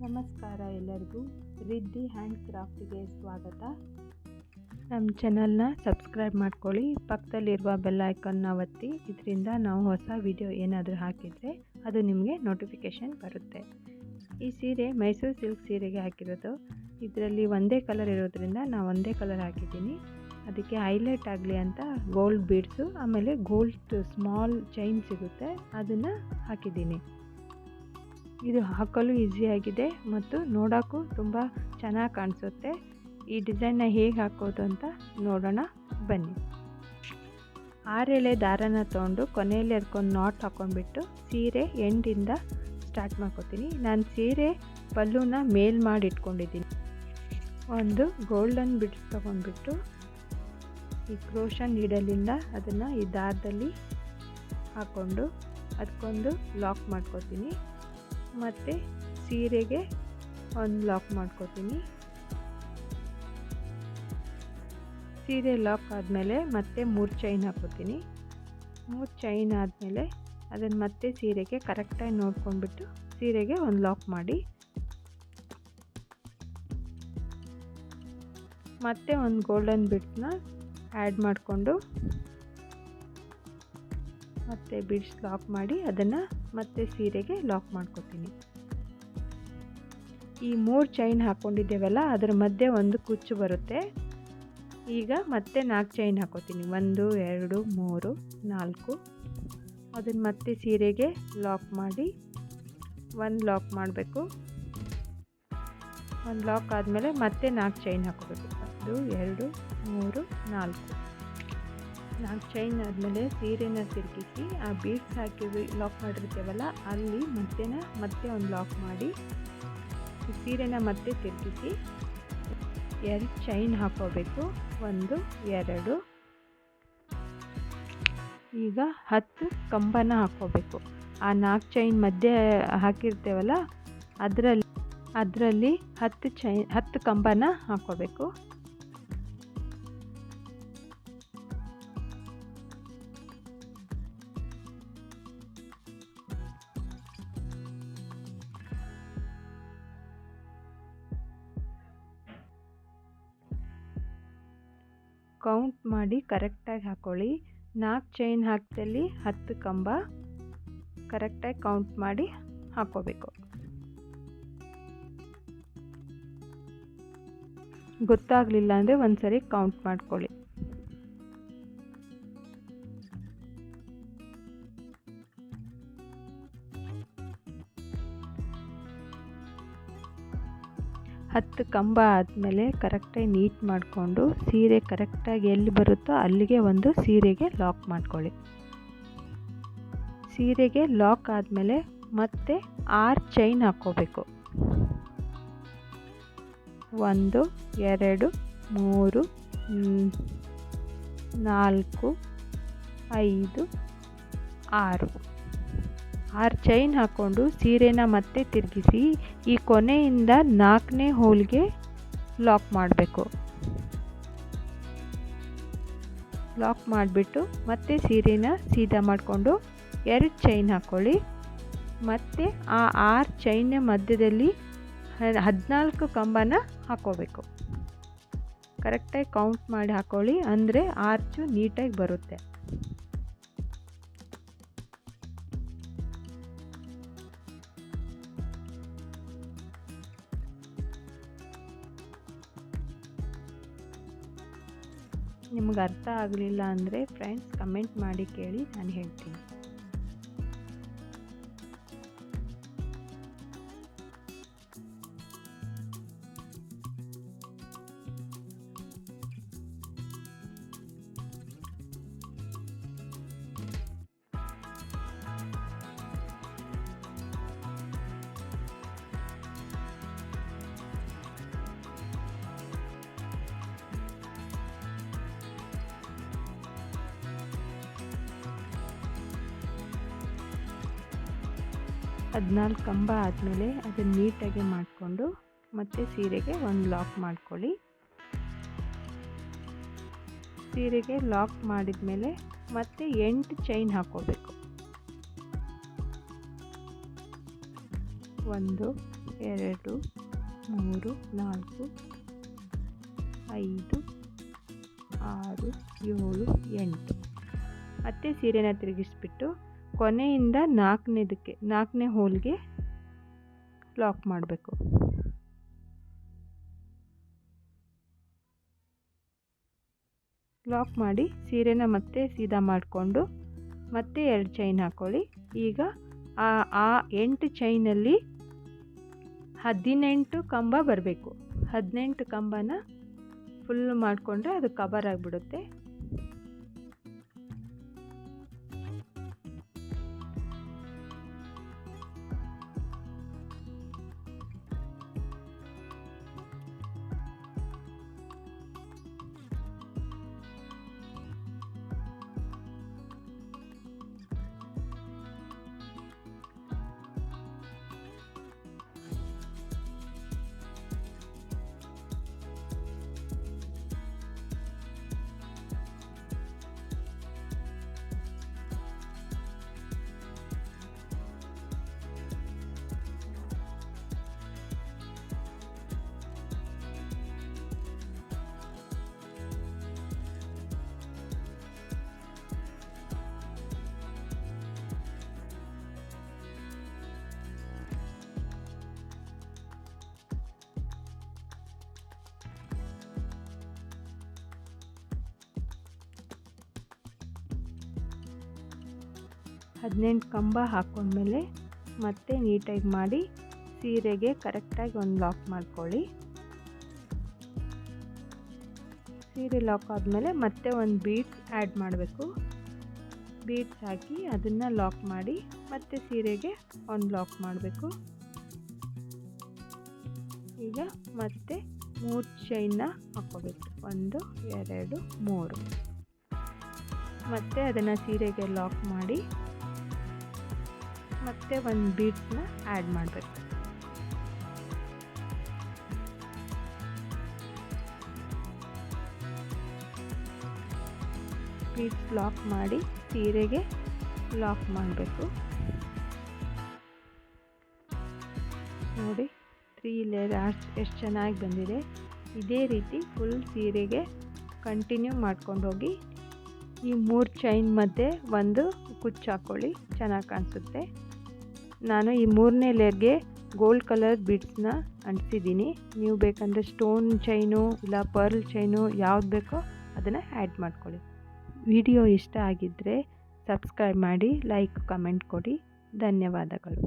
ನಮಸ್ಕಾರ ಎಲ್ಲರಿಗೂ. ರಿದ್ದಿ ಹ್ಯಾಂಡ್ ಕ್ರಾಫ್ಟಿಗೆ ಸ್ವಾಗತ. ನಮ್ಮ ಚಾನಲ್ನ ಸಬ್ಸ್ಕ್ರೈಬ್ ಮಾಡ್ಕೊಳ್ಳಿ, ಪಕ್ಕದಲ್ಲಿರುವ ಬೆಲ್ ಐಕನ್ನ ಒತ್ತಿ. ಇದರಿಂದ ನಾವು ಹೊಸ ವಿಡಿಯೋ ಏನಾದರೂ ಹಾಕಿದರೆ ಅದು ನಿಮಗೆ ನೋಟಿಫಿಕೇಷನ್ ಬರುತ್ತೆ. ಈ ಸೀರೆ ಮೈಸೂರು ಸಿಲ್ಕ್ ಸೀರೆಗೆ ಹಾಕಿರೋದು. ಇದರಲ್ಲಿ ಒಂದೇ ಕಲರ್ ಇರೋದ್ರಿಂದ ನಾನು ಒಂದೇ ಕಲರ್ ಹಾಕಿದ್ದೀನಿ. ಅದಕ್ಕೆ ಹೈಲೈಟ್ ಆಗಲಿ ಅಂತ ಗೋಲ್ಡ್ ಬೀಡ್ಸು, ಆಮೇಲೆ ಗೋಲ್ಡ್ ಸ್ಮಾಲ್ ಚೈನ್ ಸಿಗುತ್ತೆ, ಅದನ್ನು ಹಾಕಿದ್ದೀನಿ. ಇದು ಹಾಕಲು ಈಸಿಯಾಗಿದೆ ಮತ್ತು ನೋಡೋಕ್ಕೂ ತುಂಬ ಚೆನ್ನಾಗಿ ಕಾಣಿಸುತ್ತೆ. ಈ ಡಿಸೈನ್ನ ಹೇಗೆ ಹಾಕೋದು ಅಂತ ನೋಡೋಣ ಬನ್ನಿ. 6 ಎಳೆ ದಾರನ ತೊಗೊಂಡು ಕೊನೆಯಲ್ಲಿ ಅದಕ್ಕೊಂದು ನಾಟ್ ಹಾಕ್ಕೊಂಡ್ಬಿಟ್ಟು ಸೀರೆ ಎಂಡಿಂದ ಸ್ಟಾರ್ಟ್ ಮಾಡ್ಕೊತೀನಿ. ನಾನು ಸೀರೆ ಪಲ್ಲುನ ಮೇಲ್ ಮಾಡಿ ಇಟ್ಕೊಂಡಿದ್ದೀನಿ. ಒಂದು ಗೋಲ್ಡನ್ ಬಿಡ್ಸ್ ತೊಗೊಂಡ್ಬಿಟ್ಟು ಈ ಕ್ರೋಶನ್ ನೀಡಲಿಂದ ಅದನ್ನು ಈ ದಾರದಲ್ಲಿ ಹಾಕ್ಕೊಂಡು ಅದಕ್ಕೊಂದು ಲಾಕ್ ಮಾಡ್ಕೊತೀನಿ. ಮತ್ತು ಸೀರೆಗೆ ಒಂದು ಲಾಕ್ ಮಾಡ್ಕೊತೀನಿ. ಸೀರೆ ಲಾಕ್ ಆದಮೇಲೆ ಮತ್ತೆ 3 ಚೈನ್ ಹಾಕ್ಕೊತೀನಿ. 3 ಚೈನ್ ಆದಮೇಲೆ ಅದನ್ನು ಮತ್ತೆ ಸೀರೆಗೆ ಕರೆಕ್ಟಾಗಿ ನೋಡ್ಕೊಂಡ್ಬಿಟ್ಟು ಸೀರೆಗೆ ಒಂದು ಲಾಕ್ ಮಾಡಿ, ಮತ್ತೆ ಒಂದು ಗೋಲ್ಡನ್ ಬಿಡ್ಸ್ನ ಆ್ಯಡ್ ಮಾಡಿಕೊಂಡು ಮತ್ತೆ ಬಿಡ್ಸ್ ಲಾಕ್ ಮಾಡಿ ಅದನ್ನು ಮತ್ತೆ ಸೀರೆಗೆ ಲಾಕ್ ಮಾಡ್ಕೊತೀನಿ. ಈ 3 ಚೈನ್ ಹಾಕ್ಕೊಂಡಿದ್ದೇವಲ್ಲ, ಅದರ ಮಧ್ಯೆ ಒಂದು ಕುಚ್ಚು ಬರುತ್ತೆ. ಈಗ ಮತ್ತೆ 4 ಚೈನ್ ಹಾಕ್ಕೊತೀನಿ. 1 2 3 4. ಅದನ್ನು ಮತ್ತೆ ಸೀರೆಗೆ ಲಾಕ್ ಮಾಡಿ ಒಂದು ಲಾಕ್ ಮಾಡಬೇಕು. ಒಂದು ಲಾಕ್ ಆದಮೇಲೆ ಮತ್ತೆ 4 ಚೈನ್ ಹಾಕ್ಕೋಬೇಕು. 1 2 3 4. 4 ಚೈನ್ ಆದಮೇಲೆ ಸೀರೆನ ತಿರುಗಿಸಿ ಆ ಬೀಡ್ಸ್ ಹಾಕಿ ಲಾಕ್ ಮಾಡಿರ್ತೀವಲ್ಲ ಅಲ್ಲಿ ಮತ್ತೆ ಒಂದು ಲಾಕ್ ಮಾಡಿ ಸೀರೆನ ಮತ್ತೆ ತಿರುಗಿಸಿ 2 ಚೈನ್ ಹಾಕೋಬೇಕು. 1 2. ಈಗ 10 ಕಂಬನ ಹಾಕ್ಕೋಬೇಕು. ಆ 4 ಚೈನ್ ಮಧ್ಯೆ ಹಾಕಿರ್ತೇವಲ್ಲ ಅದರಲ್ಲಿ 10 ಕಂಬನ ಹಾಕ್ಕೋಬೇಕು. ಕೌಂಟ್ ಮಾಡಿ ಕರೆಕ್ಟಾಗಿ ಹಾಕ್ಕೊಳ್ಳಿ. 4 ಚೈನ್ ಹಾಕ್ದಲ್ಲಿ 10 ಕಂಬ ಕರೆಕ್ಟಾಗಿ ಕೌಂಟ್ ಮಾಡಿ ಹಾಕ್ಕೋಬೇಕು. ಗೊತ್ತಾಗಲಿಲ್ಲ ಅಂದರೆ ಒಂದ್ಸರಿ ಕೌಂಟ್ ಮಾಡ್ಕೊಳ್ಳಿ. ಹತ್ತು ಕಂಬ ಆದಮೇಲೆ ಕರೆಕ್ಟಾಗಿ ನೀಟ್ ಮಾಡಿಕೊಂಡು ಸೀರೆ ಕರೆಕ್ಟಾಗಿ ಎಲ್ಲಿ ಬರುತ್ತೋ ಅಲ್ಲಿಗೆ ಒಂದು ಸೀರೆಗೆ ಲಾಕ್ ಮಾಡ್ಕೊಳ್ಳಿ. ಸೀರೆಗೆ ಲಾಕ್ ಆದಮೇಲೆ ಮತ್ತೆ 6 ಚೈನ್ ಹಾಕ್ಕೋಬೇಕು. 1 2 3 4 5 6. 6 ಚೈನ್ ಹಾಕ್ಕೊಂಡು ಸೀರೆನ ಮತ್ತೆ ತಿರುಗಿಸಿ ಈ ಕೊನೆಯಿಂದ 4ನೇ ಹೋಲ್ಗೆ ಲಾಕ್ ಮಾಡಬೇಕು. ಲಾಕ್ ಮಾಡಿಬಿಟ್ಟು ಮತ್ತೆ ಸೀರೆನ ಸೀದಾ ಮಾಡಿಕೊಂಡು 2 ಚೈನ್ ಹಾಕ್ಕೊಳ್ಳಿ. ಮತ್ತು ಆ 6 ಚೈನ್ನ ಮಧ್ಯದಲ್ಲಿ 14 ಕಂಬನ ಹಾಕ್ಕೋಬೇಕು. ಕರೆಕ್ಟಾಗಿ ಕೌಂಟ್ ಮಾಡಿ ಹಾಕ್ಕೊಳ್ಳಿ, ಅಂದರೆ ಆರ್ಚು ನೀಟಾಗಿ ಬರುತ್ತೆ. ನಿಮ್ಗೆ ಅರ್ಥ ಆಗಲಿಲ್ಲ ಅಂದರೆ ಫ್ರೆಂಡ್ಸ್ ಕಮೆಂಟ್ ಮಾಡಿ ಕೇಳಿ, ನಾನು ಹೇಳ್ತೀನಿ. ಹದಿನಾಲ್ಕು ಕಂಬ ಆದಮೇಲೆ ಅದನ್ನು ನೀಟಾಗಿ ಮಾಡಿಕೊಂಡು ಮತ್ತೆ ಸೀರೆಗೆ ಒಂದು ಲಾಕ್ ಮಾಡ್ಕೊಳ್ಳಿ. ಸೀರೆಗೆ ಲಾಕ್ ಮಾಡಿದ ಮೇಲೆ ಮತ್ತೆ 8 ಚೈನ್ ಹಾಕ್ಕೋಬೇಕು. 1 2 3 4 5 6 7 8 ಮತ್ತೆ ಸೀರೆನ ತಿರುಗಿಸ್ಬಿಟ್ಟು ಕೊನೆಯಿಂದ ನಾಲ್ಕನೇ ಹೋಲ್ಗೆ ಲಾಕ್ ಮಾಡಬೇಕು. ಲಾಕ್ ಮಾಡಿ ಸೀರೆನ ಮತ್ತೆ ಸೀದಾ ಮಾಡಿಕೊಂಡು ಮತ್ತೆ 2 ಚೈನ್ ಹಾಕ್ಕೊಳ್ಳಿ. ಈಗ ಆ 8 ಚೈನಲ್ಲಿ 18 ಕಂಬ ಬರಬೇಕು. 18 ಕಂಬನ ಫುಲ್ ಮಾಡಿಕೊಂಡ್ರೆ ಅದು ಕವರ್ ಆಗಿಬಿಡುತ್ತೆ. ಹದಿನೆಂಟು ಕಂಬ ಹಾಕ್ಕೊಂಡ್ಮೇಲೆ ಮತ್ತೆ ನೀಟಾಗಿ ಮಾಡಿ ಸೀರೆಗೆ ಕರೆಕ್ಟಾಗಿ ಒಂದು ಲಾಕ್ ಮಾಡ್ಕೊಳ್ಳಿ. ಸೀರೆ ಲಾಕ್ ಆದಮೇಲೆ ಮತ್ತೆ ಒಂದು ಬೀಡ್ಸ್ ಆ್ಯಡ್ ಮಾಡಬೇಕು. ಬೀಡ್ಸ್ ಹಾಕಿ ಅದನ್ನು ಲಾಕ್ ಮಾಡಿ ಮತ್ತೆ ಸೀರೆಗೆ ಒಂದು ಲಾಕ್ ಮಾಡಬೇಕು. ಈಗ ಮತ್ತೆ 3 ಚೈನ್ನ ಹಾಕ್ಕೋಬೇಕು. 1 2 3 ಮತ್ತೆ ಅದನ್ನು ಸೀರೆಗೆ ಲಾಕ್ ಮಾಡಿ ಮತ್ತೆ ಒಂದು ಬೀಡ್ಸ್ನ ಆ್ಯಡ್ ಮಾಡಬೇಕು. ಬೀಡ್ಸ್ ಲಾಕ್ ಮಾಡಿ ಸೀರೆಗೆ ಲಾಕ್ ಮಾಡಬೇಕು. ನೋಡಿ 3 ಲೇಯರ್ಸ್ ಎಷ್ಟು ಚೆನ್ನಾಗಿ ಬಂದಿದೆ. ಇದೇ ರೀತಿ ಫುಲ್ ಸೀರೆಗೆ ಕಂಟಿನ್ಯೂ ಮಾಡ್ಕೊಂಡು ಹೋಗಿ. ಈ 3 ಚೈನ್ ಮಧ್ಯೆ ಒಂದು ಕುಚ್ಚು ಹಾಕ್ಕೊಳ್ಳಿ, ಚೆನ್ನಾಗಿ ಕಾಣಿಸುತ್ತೆ. ನಾನು ಈ 3ನೇ ಲೇಯರ್ಗೆ ಗೋಲ್ಡ್ ಕಲರ್ ಬೀಡ್ಸ್ನ ಅಂಟಿಸಿದ್ದೀನಿ. ನೀವು ಬೇಕಂದರೆ ಸ್ಟೋನ್ ಚೈನು ಇಲ್ಲ ಪರ್ಲ್ ಚೈನು ಯಾವ್ದು ಬೇಕೋ ಅದನ್ನು ಆ್ಯಡ್ ಮಾಡ್ಕೊಳ್ಳಿ. ವಿಡಿಯೋ ಇಷ್ಟ ಆಗಿದ್ದರೆ ಸಬ್ಸ್ಕ್ರೈಬ್ ಮಾಡಿ, ಲೈಕ್ ಕಮೆಂಟ್ ಕೊಡಿ. ಧನ್ಯವಾದಗಳು.